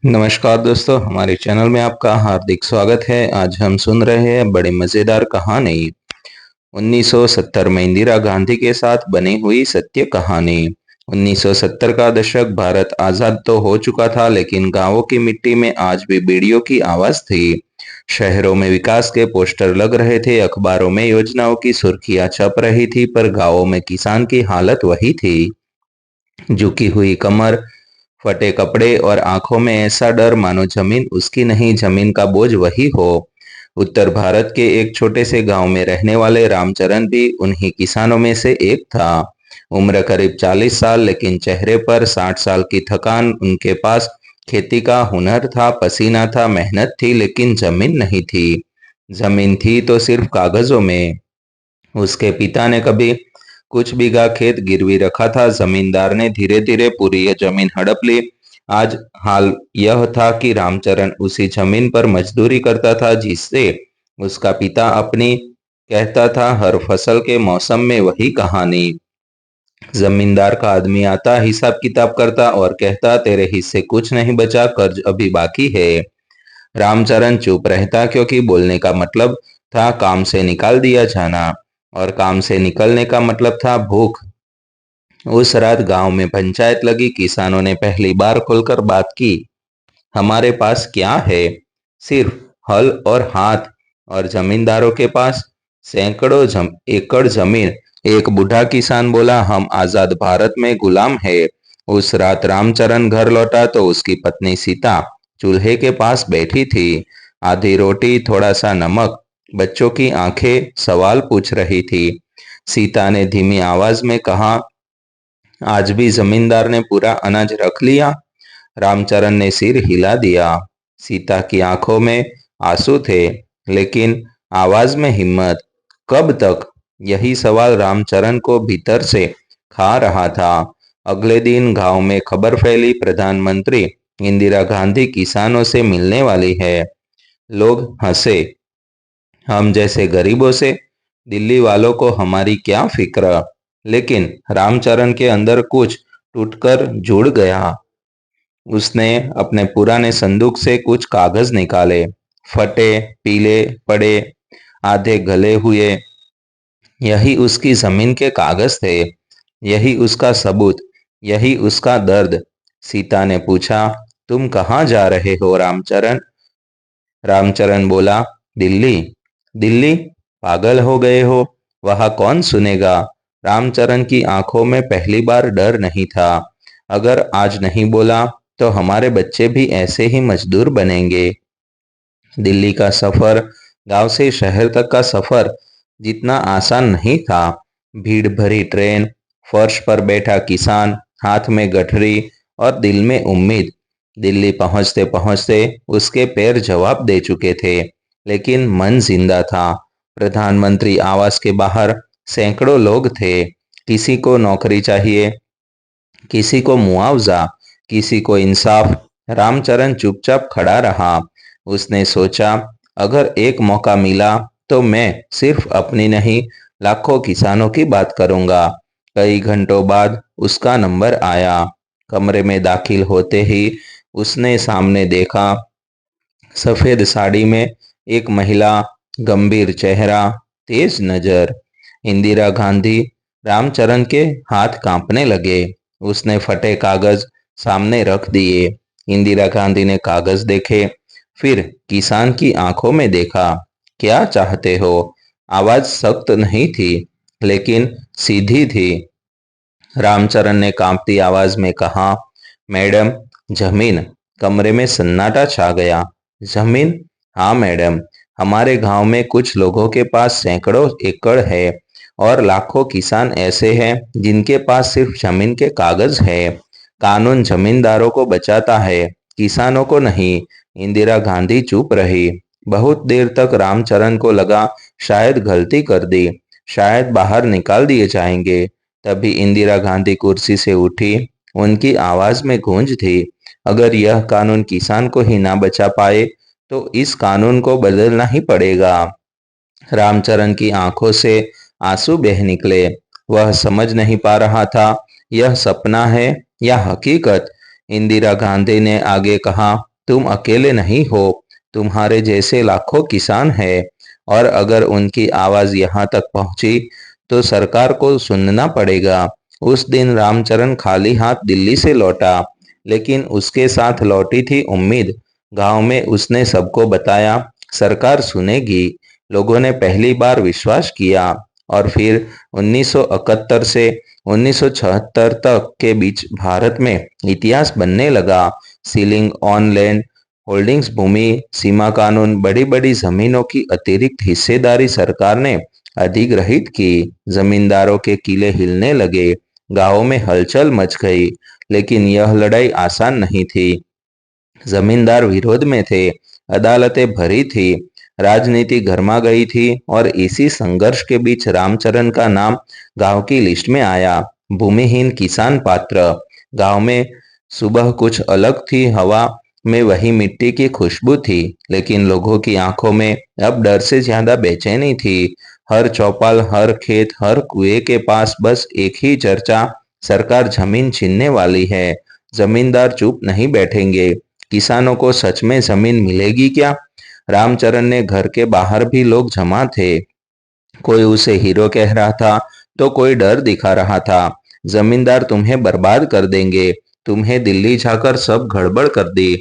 नमस्कार दोस्तों, हमारे चैनल में आपका हार्दिक स्वागत है। आज हम सुन रहे हैं बड़ी मज़ेदार कहानी 1970 में इंदिरा गांधी के साथ बनी हुई सत्य कहानी। 1970 का दशक, भारत आज़ाद तो हो चुका था, लेकिन गांवों की मिट्टी में आज भी बेड़ियों की आवाज़ थी। शहरों में विकास के पोस्टर लग रहे थे, अखबारों में योजनाओं की सुर्खियां छप रही थी, पर गांवों में किसान की हालत वही थी। झुकी हुई कमर, फटे कपड़े और आंखों में ऐसा डर मानो जमीन उसकी नहीं, जमीन का बोझ वही हो। उत्तर भारत के एक छोटे से गांव में रहने वाले रामचरण भी उन्हीं किसानों में से एक था। उम्र करीब 40 साल, लेकिन चेहरे पर 60 साल की थकान। उनके पास खेती का हुनर था, पसीना था, मेहनत थी, लेकिन जमीन नहीं थी। जमीन थी तो सिर्फ कागजों में। उसके पिता ने कभी कुछ बीघा खेत गिरवी रखा था। जमींदार ने धीरे धीरे पूरी यह जमीन हड़प ली। आज हाल यह था कि रामचरण उसी जमीन पर मजदूरी करता था जिससे उसका पिता अपनी कहता था। हर फसल के मौसम में वही कहानी। जमींदार का आदमी आता, हिसाब किताब करता और कहता, तेरे हिस्से कुछ नहीं बचा, कर्ज अभी बाकी है। रामचरण चुप रहता, क्योंकि बोलने का मतलब था काम से निकाल दिया जाना, और काम से निकलने का मतलब था भूख। उस रात गांव में पंचायत लगी। किसानों ने पहली बार खुलकर बात की। हमारे पास क्या है? सिर्फ हल और हाथ। और जमींदारों के पास सैकड़ों एकड़ जमीन। एक बूढ़ा किसान बोला, हम आजाद भारत में गुलाम है। उस रात रामचरण घर लौटा तो उसकी पत्नी सीता चूल्हे के पास बैठी थी। आधी रोटी, थोड़ा सा नमक। बच्चों की आंखें सवाल पूछ रही थी। सीता ने धीमी आवाज में कहा, आज भी जमींदार ने पूरा अनाज रख लिया? रामचरण ने सिर हिला दिया। सीता की आंखों में आंसू थे, लेकिन आवाज में हिम्मत। कब तक? यही सवाल रामचरण को भीतर से खा रहा था। अगले दिन गांव में खबर फैली, प्रधानमंत्री इंदिरा गांधी किसानों से मिलने वाली है। लोग हंसे। हम जैसे गरीबों से, दिल्ली वालों को हमारी क्या फिक्र। लेकिन रामचरण के अंदर कुछ टूटकर जुड़ गया। उसने अपने पुराने संदूक से कुछ कागज निकाले। फटे, पीले पड़े, आधे गले हुए। यही उसकी जमीन के कागज थे। यही उसका सबूत। यही उसका दर्द। सीता ने पूछा, तुम कहाँ जा रहे हो रामचरण? रामचरण बोला, दिल्ली। दिल्ली? पागल हो गए हो? वहां कौन सुनेगा? रामचरण की आंखों में पहली बार डर नहीं था। अगर आज नहीं बोला तो हमारे बच्चे भी ऐसे ही मजदूर बनेंगे। दिल्ली का सफर, गांव से शहर तक का सफर जितना आसान नहीं था। भीड़ भरी ट्रेन, फर्श पर बैठा किसान, हाथ में गठरी और दिल में उम्मीद। दिल्ली पहुंचते पहुंचते उसके पैर जवाब दे चुके थे, लेकिन मन जिंदा था। प्रधानमंत्री आवास के बाहर सैकड़ों लोग थे। किसी को नौकरी चाहिए, किसी को मुआवजा, किसी को इंसाफ। रामचरण चुपचाप खड़ा रहा। उसने सोचा, अगर एक मौका मिला तो मैं सिर्फ अपनी नहीं, लाखों किसानों की बात करूंगा। कई घंटों बाद उसका नंबर आया। कमरे में दाखिल होते ही उसने सामने देखा, सफेद साड़ी में एक महिला, गंभीर चेहरा, तेज नजर। इंदिरा गांधी। रामचरण के हाथ कांपने लगे। उसने फटे कागज सामने रख दिए। इंदिरा गांधी ने कागज देखे, फिर किसान की आंखों में देखा। क्या चाहते हो? आवाज सख्त नहीं थी, लेकिन सीधी थी। रामचरण ने कांपती आवाज में कहा, मैडम, जमीन। कमरे में सन्नाटा छा गया। जमीन? हाँ मैडम, हमारे गांव में कुछ लोगों के पास सैकड़ों एकड़ है, और लाखों किसान ऐसे हैं जिनके पास सिर्फ जमीन के कागज है। कानून जमींदारों को बचाता है, किसानों को नहीं। इंदिरा गांधी चुप रही। बहुत देर तक रामचरण को लगा शायद गलती कर दी, शायद बाहर निकाल दिए जाएंगे। तभी इंदिरा गांधी कुर्सी से उठी। उनकी आवाज में गूंज थी, अगर यह कानून किसान को ही ना बचा पाए तो इस कानून को बदलना ही पड़ेगा। रामचरण की आंखों से आंसू बह निकले। वह समझ नहीं पा रहा था, यह सपना है या हकीकत। इंदिरा गांधी ने आगे कहा, तुम अकेले नहीं हो, तुम्हारे जैसे लाखों किसान हैं और अगर उनकी आवाज यहाँ तक पहुंची तो सरकार को सुनना पड़ेगा। उस दिन रामचरण खाली हाथ दिल्ली से लौटा, लेकिन उसके साथ लौटी थी उम्मीद। गांव में उसने सबको बताया, सरकार सुनेगी। लोगों ने पहली बार विश्वास किया और फिर 1971 से 1976 तक के बीच भारत में इतिहास बनने लगा। सीलिंग ऑन लैंड होल्डिंग्स भूमि सीमा कानून, बड़ी बड़ी जमीनों की अतिरिक्त हिस्सेदारी सरकार ने अधिग्रहित की। जमींदारों के किले हिलने लगे, गांवों में हलचल मच गई। लेकिन यह लड़ाई आसान नहीं थी। जमींदार विरोध में थे, अदालतें भरी थी, राजनीति गर्मा गई थी और इसी संघर्ष के बीच रामचरण का नाम गांव की लिस्ट में आया। भूमिहीन किसान पात्र। गांव में सुबह कुछ अलग थी, हवा में वही मिट्टी की खुशबू थी, लेकिन लोगों की आंखों में अब डर से ज्यादा बेचैनी थी। हर चौपाल, हर खेत, हर कुएं के पास बस एक ही चर्चा, सरकार जमीन छीनने वाली है। जमींदार चुप नहीं बैठेंगे। किसानों को सच में जमीन मिलेगी क्या? रामचरण ने घर के बाहर भी लोग जमा थे। कोई उसे हीरो कह रहा था तो कोई डर दिखा रहा था। जमींदार तुम्हें बर्बाद कर देंगे, तुम्हें दिल्ली जाकर सब गड़बड़ कर दी।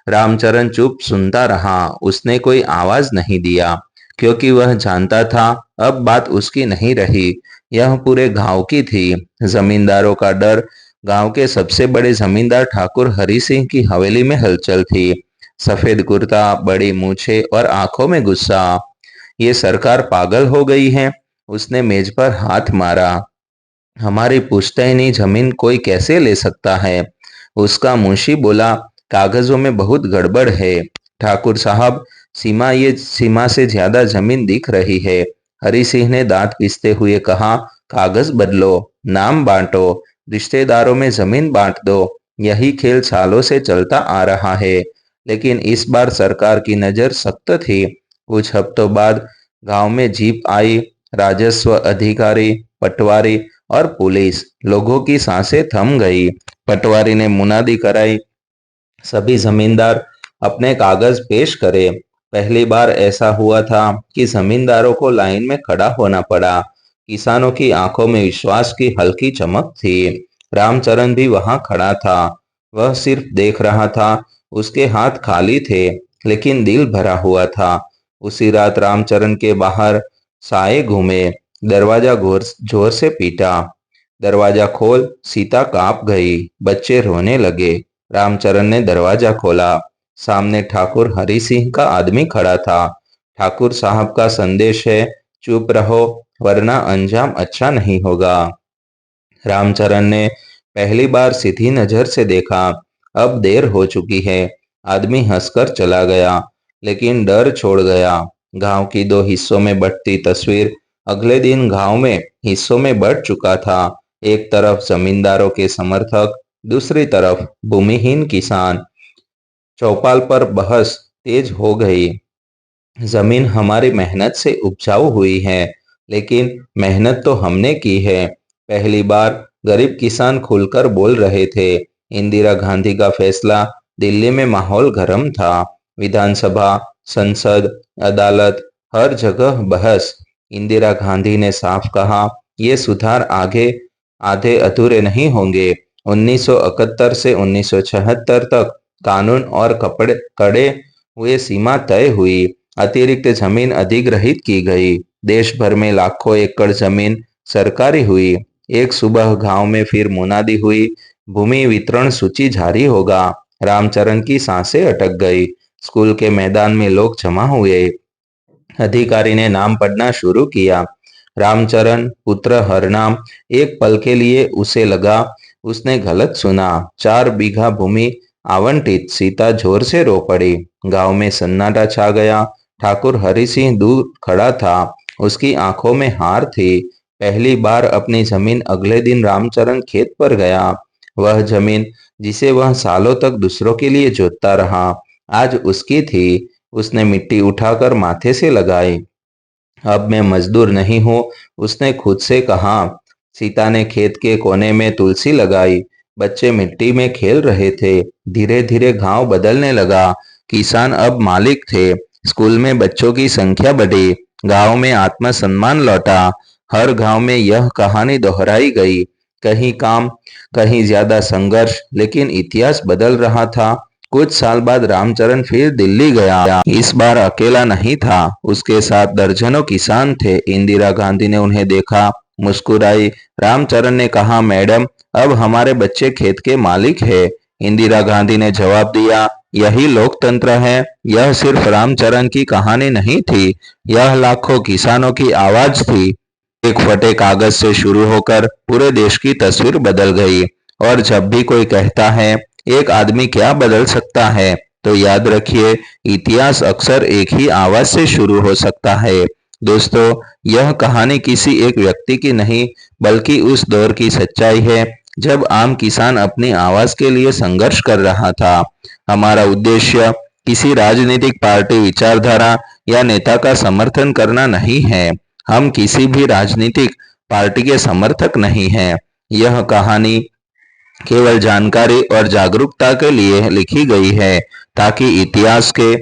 रामचरण चुप सुनता रहा, उसने कोई आवाज नहीं दिया, क्योंकि वह जानता था अब बात उसकी नहीं रही, यह पूरे गांव की थी। जमींदारों का डर। गांव के सबसे बड़े जमींदार ठाकुर हरि सिंह की हवेली में हलचल थी। सफेद कुर्ता, बड़ी मूछें और आंखों में गुस्सा। ये सरकार पागल हो गई है। उसने मेज पर हाथ मारा। हमारी पुश्तैनी जमीन कोई कैसे ले सकता है? उसका मुंशी बोला, कागजों में बहुत गड़बड़ है ठाकुर साहब। सीमा से ज्यादा जमीन दिख रही है। हरि सिंह ने दांत पीसते हुए कहा, कागज बदलो, नाम बांटो, रिश्तेदारों में जमीन बांट दो। यही खेल सालों से चलता आ रहा है, लेकिन इस बार सरकार की नजर सख्त थी। कुछ हफ्तों बाद गांव में जीप आई। राजस्व अधिकारी, पटवारी और पुलिस। लोगों की सांसें थम गई। पटवारी ने मुनादी कराई, सभी जमींदार अपने कागज पेश करें। पहली बार ऐसा हुआ था कि जमींदारों को लाइन में खड़ा होना पड़ा। किसानों की आंखों में विश्वास की हल्की चमक थी। रामचरण भी वहां खड़ा था। वह सिर्फ देख रहा था। उसके हाथ खाली थे, लेकिन दिल भरा हुआ था। उसी रात रामचरण के बाहर साए घूमे। दरवाजा जोर से पीटा। दरवाजा खोल। सीता कांप गई। बच्चे रोने लगे। रामचरण ने दरवाजा खोला। सामने ठाकुर हरि सिंह का आदमी खड़ा था। ठाकुर साहब का संदेश है, चुप रहो वरना अंजाम अच्छा नहीं होगा। रामचरण ने पहली बार सीधी नजर से देखा। अब देर हो चुकी है। आदमी हंसकर चला गया, लेकिन डर छोड़ गया। गांव की दो हिस्सों में बंटती तस्वीर अगले दिन गांव में हिस्सों में बंट चुका था। एक तरफ जमींदारों के समर्थक, दूसरी तरफ भूमिहीन किसान। चौपाल पर बहस तेज हो गई। जमीन हमारी मेहनत से उपजाऊ हुई है, लेकिन मेहनत तो हमने की है। पहली बार गरीब किसान खुलकर बोल रहे थे। इंदिरा गांधी का फैसला। दिल्ली में माहौल गर्म था। विधानसभा, संसद, अदालत, हर जगह बहस। इंदिरा गांधी ने साफ कहा, ये सुधार आगे आधे अधूरे नहीं होंगे। 1971 से 1976 तक कानून और कड़े हुए सीमा तय हुई। अतिरिक्त जमीन अधिग्रहित की गई। देश भर में लाखों एकड़ जमीन सरकारी हुई। एक सुबह गांव में फिर मुनादी हुई, भूमि वितरण सूची जारी होगा। रामचरण की सांसें अटक गई। स्कूल के मैदान में लोग जमा हुए। अधिकारी ने नाम पढ़ना शुरू किया। रामचरण पुत्र हरनाम। एक पल के लिए उसे लगा उसने गलत सुना। 4 बीघा भूमि आवंटित। सीता जोर से रो पड़ी। गांव में सन्नाटा छा गया। ठाकुर हरि सिंह दूर खड़ा था। उसकी आंखों में हार थी। पहली बार अपनी जमीन। अगले दिन रामचरण खेत पर गया। वह जमीन जिसे वह सालों तक दूसरों के लिए जोतता रहा, आज उसकी थी। उसने मिट्टी उठाकर माथे से लगाई। अब मैं मजदूर नहीं हूं, उसने खुद से कहा। सीता ने खेत के कोने में तुलसी लगाई। बच्चे मिट्टी में खेल रहे थे। धीरे धीरे गांव बदलने लगा। किसान अब मालिक थे। स्कूल में बच्चों की संख्या बढ़ी, गांव में आत्मसम्मान लौटा। हर गांव में यह कहानी दोहराई गई, कहीं काम, कहीं ज्यादा संघर्ष, लेकिन इतिहास बदल रहा था। कुछ साल बाद रामचरण फिर दिल्ली गया। इस बार अकेला नहीं था, उसके साथ दर्जनों किसान थे। इंदिरा गांधी ने उन्हें देखा, मुस्कुराई। रामचरण ने कहा, मैडम, अब हमारे बच्चे खेत के मालिक हैं। इंदिरा गांधी ने जवाब दिया, यही लोकतंत्र है। यह सिर्फ रामचरण की कहानी नहीं थी, यह लाखों किसानों की आवाज थी। एक फटे कागज से शुरू होकर पूरे देश की तस्वीर बदल गई। और जब भी कोई कहता है एक आदमी क्या बदल सकता है, तो याद रखिए, इतिहास अक्सर एक ही आवाज से शुरू हो सकता है। दोस्तों, यह कहानी किसी एक व्यक्ति की नहीं, बल्कि उस दौर की सच्चाई है जब आम किसान अपनी आवाज के लिए संघर्ष कर रहा था। हमारा उद्देश्य किसी राजनीतिक पार्टी, विचारधारा या नेता का समर्थन करना नहीं है। हम किसी भी राजनीतिक पार्टी के समर्थक नहीं हैं। यह कहानी केवल जानकारी और जागरूकता के लिए लिखी गई है, ताकि इतिहास के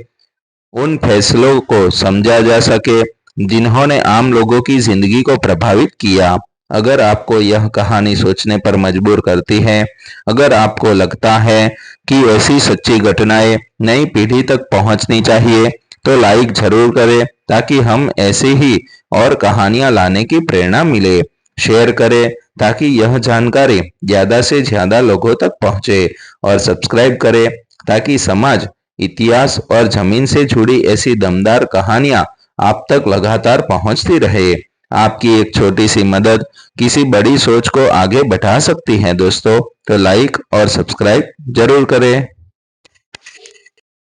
उन फैसलों को समझा जा सके जिन्होंने आम लोगों की जिंदगी को प्रभावित किया। अगर आपको यह कहानी सोचने पर मजबूर करती है, अगर आपको लगता है कि ऐसी सच्ची घटनाएं नई पीढ़ी तक पहुंचनी चाहिए, तो लाइक जरूर करें, ताकि हम ऐसे ही और कहानियां लाने की प्रेरणा मिले। शेयर करें ताकि यह जानकारी ज्यादा से ज्यादा लोगों तक पहुंचे, और सब्सक्राइब करें ताकि समाज, इतिहास और जमीन से जुड़ी ऐसी दमदार कहानियां आप तक लगातार पहुंचती रहे। आपकी एक छोटी सी मदद किसी बड़ी सोच को आगे बढ़ा सकती है दोस्तों, तो लाइक और सब्सक्राइब जरूर करें।